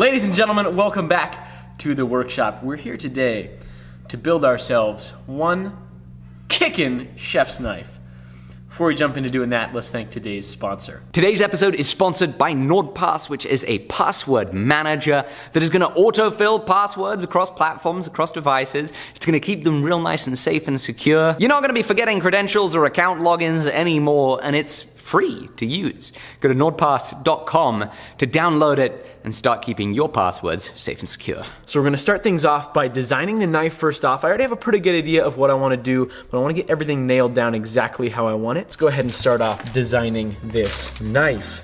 Ladies and gentlemen, welcome back to the workshop. We're here today to build ourselves one kickin' chef's knife. Before we jump into doing that, let's thank today's sponsor. Today's episode is sponsored by NordPass, which is a password manager that is going to autofill passwords across platforms, across devices. It's going to keep them real nice and safe and secure. You're not going to be forgetting credentials or account logins anymore, and it's free to use. Go to nordpass.com to download it and start keeping your passwords safe and secure. So we're gonna start things off by designing the knife first off. I already have a pretty good idea of what I wanna do, but I wanna get everything nailed down exactly how I want it. Let's go ahead and start off designing this knife.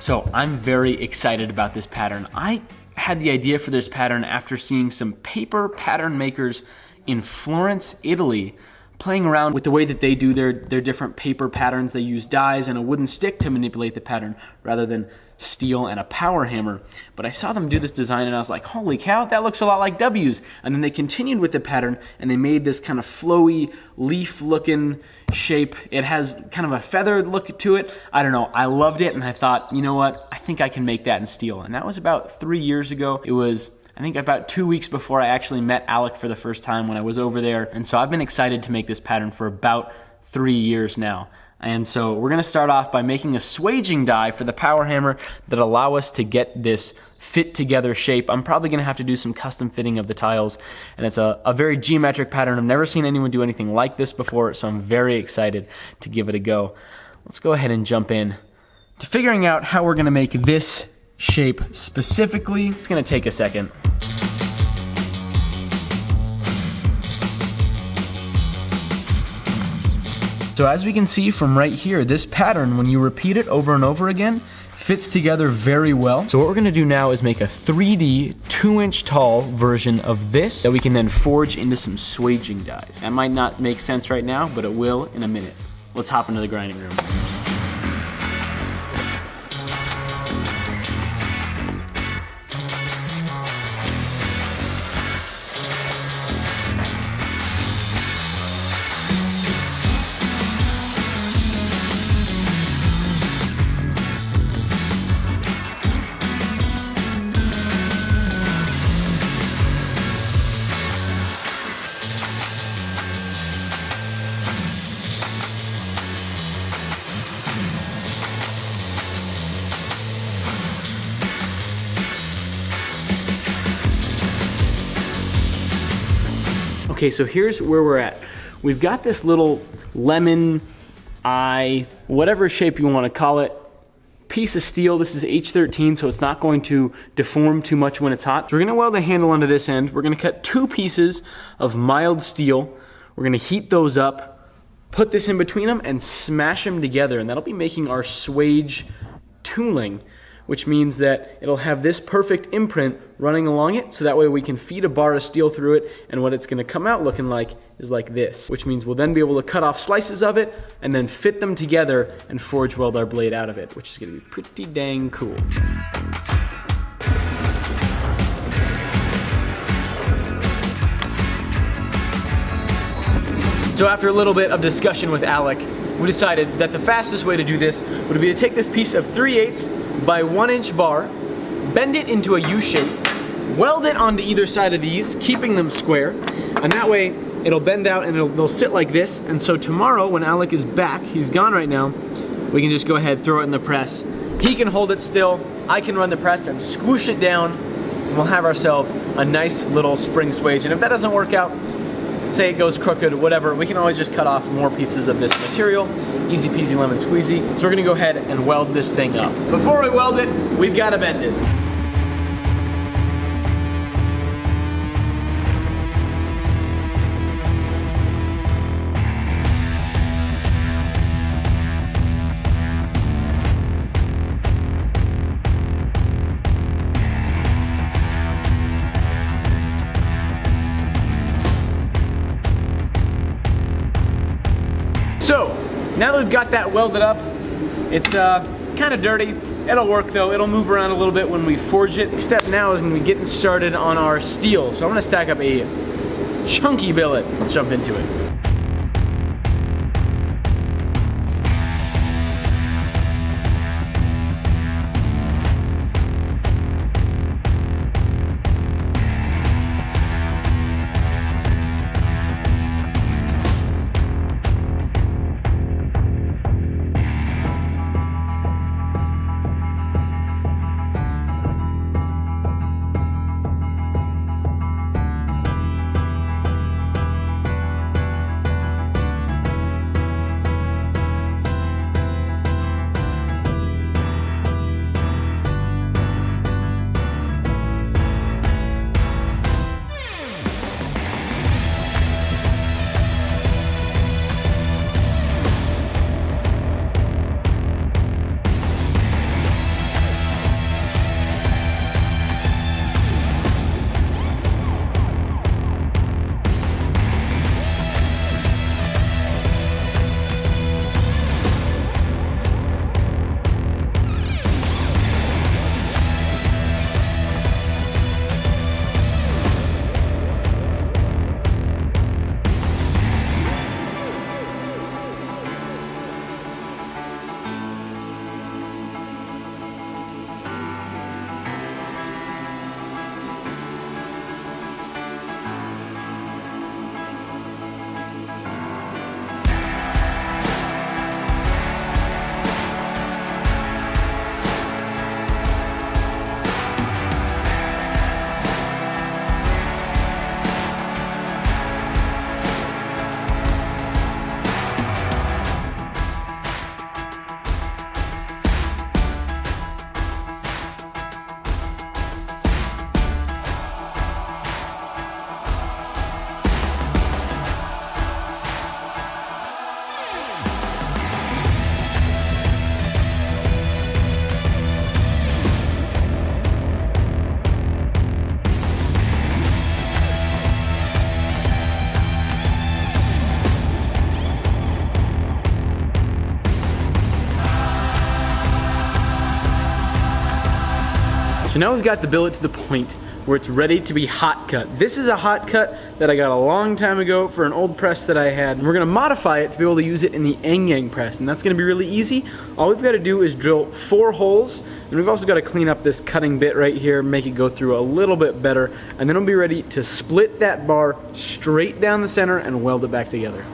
So I'm very excited about this pattern. I had the idea for this pattern after seeing some paper pattern makers in Florence, Italy, playing around with the way that they do their different paper patterns. They use dies and a wooden stick to manipulate the pattern rather than steel and a power hammer. But I saw them do this design and I was like, holy cow, that looks a lot like W's. And then they continued with the pattern and they made this kind of flowy, leaf-looking shape. It has kind of a feathered look to it. I don't know, I loved it and I thought, you know what, I think I can make that in steel. And that was about 3 years ago. It was, I think, about 2 weeks before I actually met Alec for the first time when I was over there. And so I've been excited to make this pattern for about 3 years now. And so we're gonna start off by making a swaging die for the power hammer that allow us to get this fit together shape. I'm probably gonna have to do some custom fitting of the tiles, and it's a very geometric pattern. I've never seen anyone do anything like this before, so I'm very excited to give it a go. Let's go ahead and jump in to figuring out how we're gonna make this shape specifically. It's gonna take a second. So as we can see from right here, this pattern, when you repeat it over and over again, fits together very well. So what we're gonna do now is make a 3D 2-inch tall version of this that we can then forge into some swaging dies. That might not make sense right now, but it will in a minute. Let's hop into the grinding room. Okay, so here's where we're at. We've got this little lemon eye, whatever shape you want to call it, piece of steel. This is H13, so it's not going to deform too much when it's hot. So we're gonna weld the handle onto this end. We're gonna cut 2 pieces of mild steel. We're gonna heat those up, put this in between them, and smash them together. And that'll be making our swage tooling, which means that it'll have this perfect imprint running along it, so that way we can feed a bar of steel through it, and what it's gonna come out looking like is like this, which means we'll then be able to cut off slices of it and then fit them together and forge weld our blade out of it, which is gonna be pretty dang cool. So after a little bit of discussion with Alec, we decided that the fastest way to do this would be to take this piece of 3/8 by 1-inch bar, bend it into a U shape, weld it onto either side of these, keeping them square, and that way it'll bend out and they'll sit like this. And so tomorrow when Alec is back, he's gone right now, we can just go ahead, throw it in the press. He can hold it still, I can run the press and swoosh it down, and we'll have ourselves a nice little spring swage. And if that doesn't work out, say it goes crooked, whatever, we can always just cut off more pieces of this material. Easy peasy lemon squeezy. So we're gonna go ahead and weld this thing up. Before we weld it, we've gotta bend it. So, now that we've got that welded up, it's kind of dirty. It'll work though, it'll move around a little bit when we forge it. Next step now is gonna be getting started on our steel. So I'm gonna stack up a chunky billet. Let's jump into it. So now we've got the billet to the point where it's ready to be hot cut. This is a hot cut that I got a long time ago for an old press that I had. And we're gonna modify it to be able to use it in the Yang press, and that's gonna be really easy. All we've gotta do is drill 4 holes, and we've also gotta clean up this cutting bit right here, make it go through a little bit better, and then we'll be ready to split that bar straight down the center and weld it back together.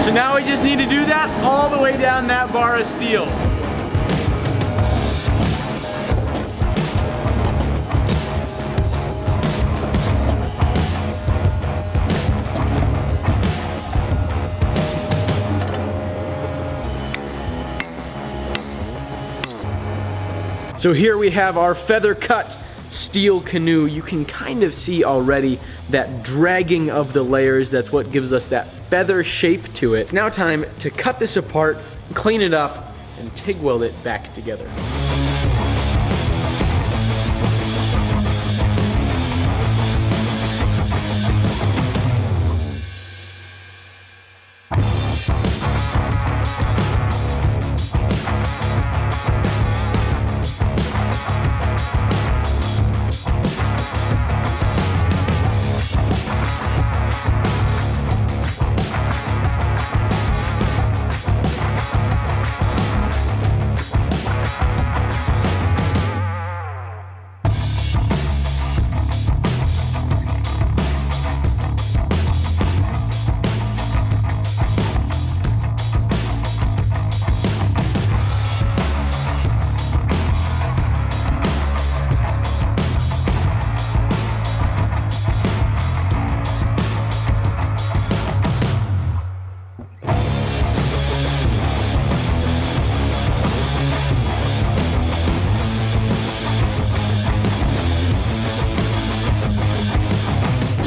So now we just need to do that all the way down that bar of steel. So here we have our feather cut steel canoe. You can kind of see already that dragging of the layers. That's what gives us that feather shape to it. It's now time to cut this apart, clean it up, and TIG weld it back together.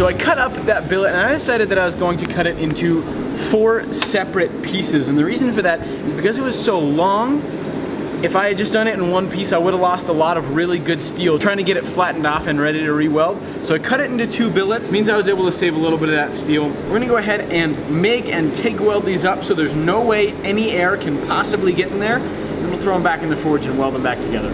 So I cut up that billet and I decided that I was going to cut it into 4 separate pieces, and the reason for that is because it was so long. If I had just done it in one piece, I would have lost a lot of really good steel trying to get it flattened off and ready to re-weld. So I cut it into 2 billets. It means I was able to save a little bit of that steel. We're gonna go ahead and make and TIG weld these up so there's no way any air can possibly get in there. Then we'll throw them back in the forge and weld them back together.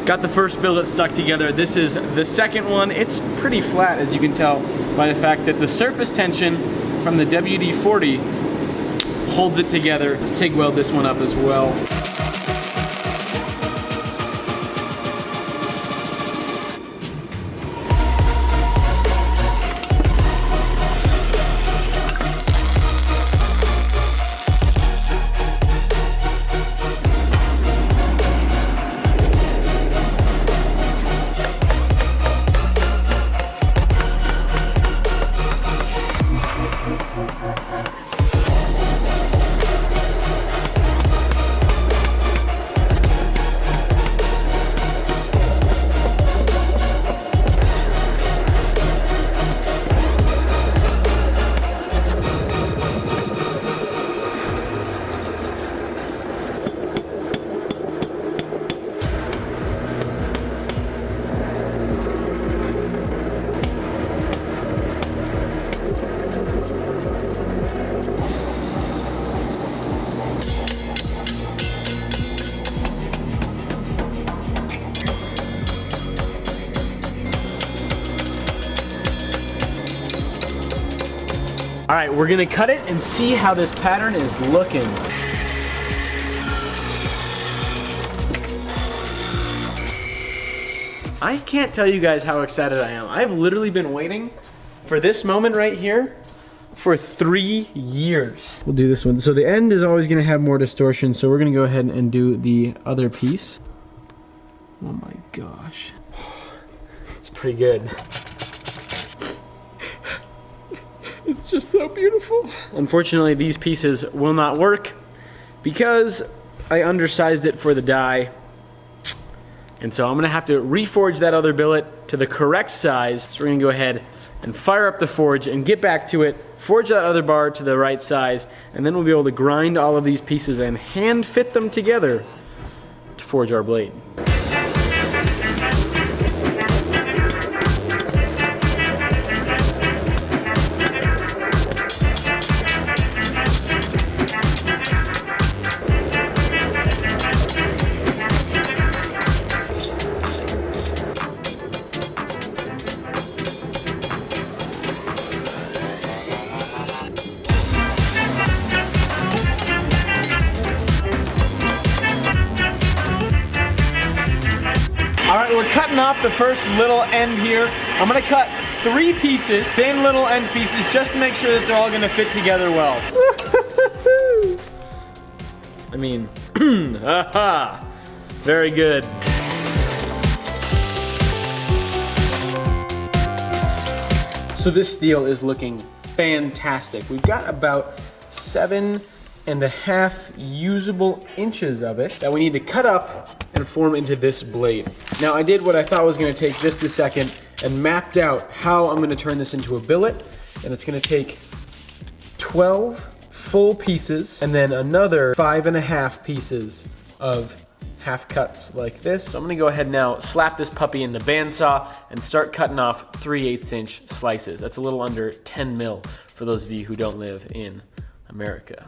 Got the first billet stuck together. This is the second one. It's pretty flat, as you can tell by the fact that the surface tension from the WD-40 holds it together. Let's TIG weld this one up as well. All right, we're gonna cut it and see how this pattern is looking. I can't tell you guys how excited I am. I've literally been waiting for this moment right here for 3 years. We'll do this one. So the end is always gonna have more distortion, so we're gonna go ahead and do the other piece. Oh my gosh. It's pretty good. It's just so beautiful. Unfortunately, these pieces will not work because I undersized it for the die. And so I'm gonna have to reforge that other billet to the correct size. So we're gonna go ahead and fire up the forge and get back to it, forge that other bar to the right size, and then we'll be able to grind all of these pieces and hand fit them together to forge our blade. All right, we're cutting off the first little end here. I'm gonna cut 3 pieces, same little end pieces, just to make sure that they're all gonna fit together well. I mean, aha, very good. So this steel is looking fantastic. We've got about 7.5 usable inches of it that we need to cut up and form into this blade. Now I did what I thought was gonna take just a second and mapped out how I'm gonna turn this into a billet, and it's gonna take 12 full pieces and then another 5.5 pieces of half cuts like this. So I'm gonna go ahead now, slap this puppy in the bandsaw and start cutting off 3/8 inch slices. That's a little under 10 mil for those of you who don't live in America.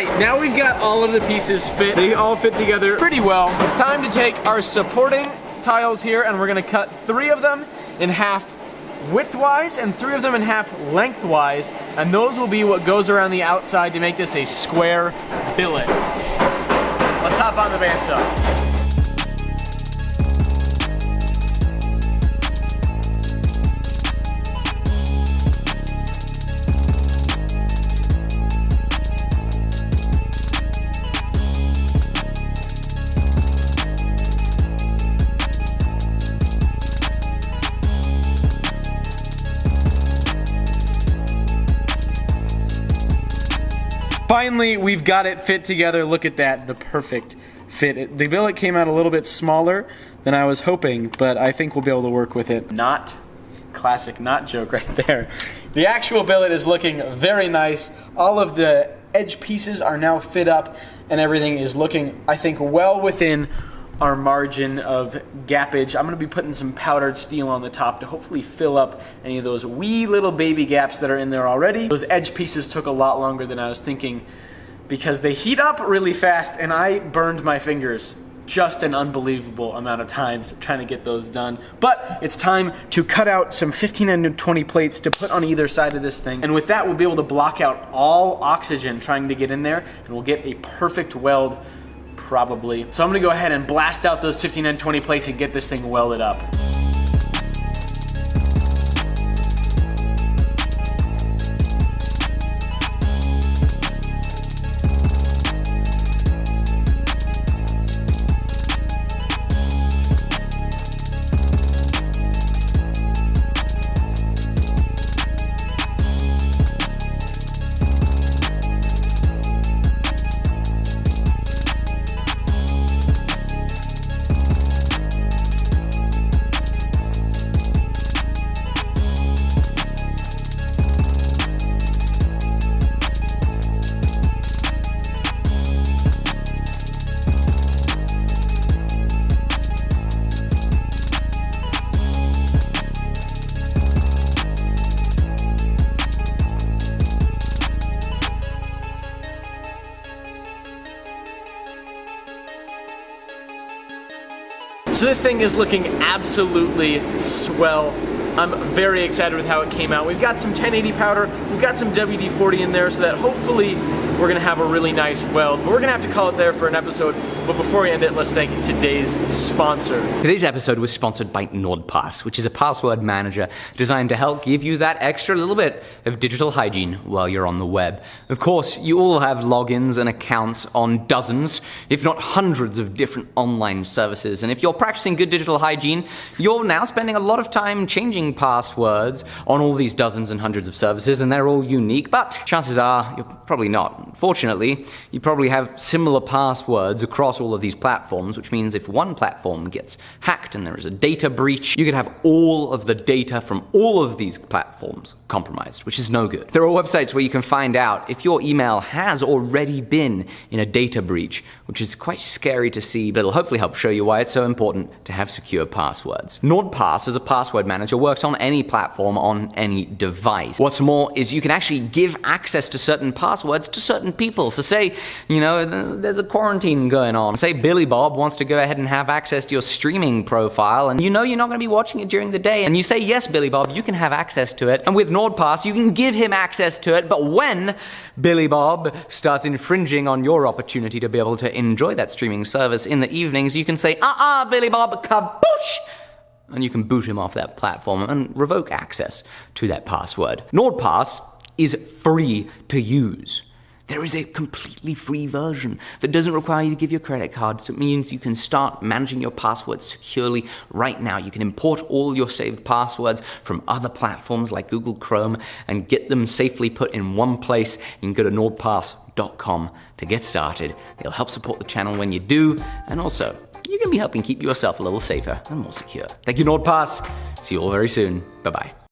right, now we've got all of the pieces fit. They all fit together pretty well. It's time to take our supporting tiles here and we're gonna cut 3 of them in half widthwise and 3 of them in half lengthwise, and those will be what goes around the outside to make this a square billet. Let's hop on the bandsaw. Finally, we've got it fit together. Look at that, the perfect fit. The billet came out a little bit smaller than I was hoping, but I think we'll be able to work with it. Not classic not joke right there. The actual billet is looking very nice. All of the edge pieces are now fit up and everything is looking, I think, well within our margin of gappage. I'm gonna be putting some powdered steel on the top to hopefully fill up any of those wee little baby gaps that are in there already. Those edge pieces took a lot longer than I was thinking because they heat up really fast and I burned my fingers just an unbelievable amount of times trying to get those done. But it's time to cut out some 15 and 20 plates to put on either side of this thing. And with that, we'll be able to block out all oxygen trying to get in there and we'll get a perfect weld probably. So I'm gonna go ahead and blast out those 15 and 20 plates and get this thing welded up. So this thing is looking absolutely swell. I'm very excited with how it came out. We've got some 1080 powder, we've got some WD-40 in there so that hopefully we're gonna have a really nice weld. But we're gonna have to call it there for an episode. But before we end it, let's thank today's sponsor. Today's episode was sponsored by NordPass, which is a password manager designed to help give you that extra little bit of digital hygiene while you're on the web. Of course, you all have logins and accounts on dozens, if not hundreds of different online services. And if you're practicing good digital hygiene, you're now spending a lot of time changing passwords on all these dozens and hundreds of services, and they're all unique, but chances are you're probably not. Fortunately, you probably have similar passwords across all of these platforms, which means if one platform gets hacked and there is a data breach, you could have all of the data from all of these platforms compromised, which is no good. There are websites where you can find out if your email has already been in a data breach, which is quite scary to see, but it'll hopefully help show you why it's so important to have secure passwords. NordPass, as a password manager, works on any platform, on any device. What's more is you can actually give access to certain passwords to certain people. So say, there's a quarantine going on. Say Billy Bob wants to go ahead and have access to your streaming profile, and you know you're not going to be watching it during the day, and you say, yes, Billy Bob, you can have access to it. And with NordPass, you can give him access to it, but when Billy Bob starts infringing on your opportunity to be able to enjoy that streaming service in the evenings, you can say, Billy Bob, kaboosh! And you can boot him off that platform and revoke access to that password. NordPass is free to use. There is a completely free version that doesn't require you to give your credit card, so it means you can start managing your passwords securely right now. You can import all your saved passwords from other platforms like Google Chrome and get them safely put in one place. You can go to nordpass.com to get started. It'll help support the channel when you do, and also you can be helping keep yourself a little safer and more secure. Thank you, NordPass. See you all very soon. Bye-bye.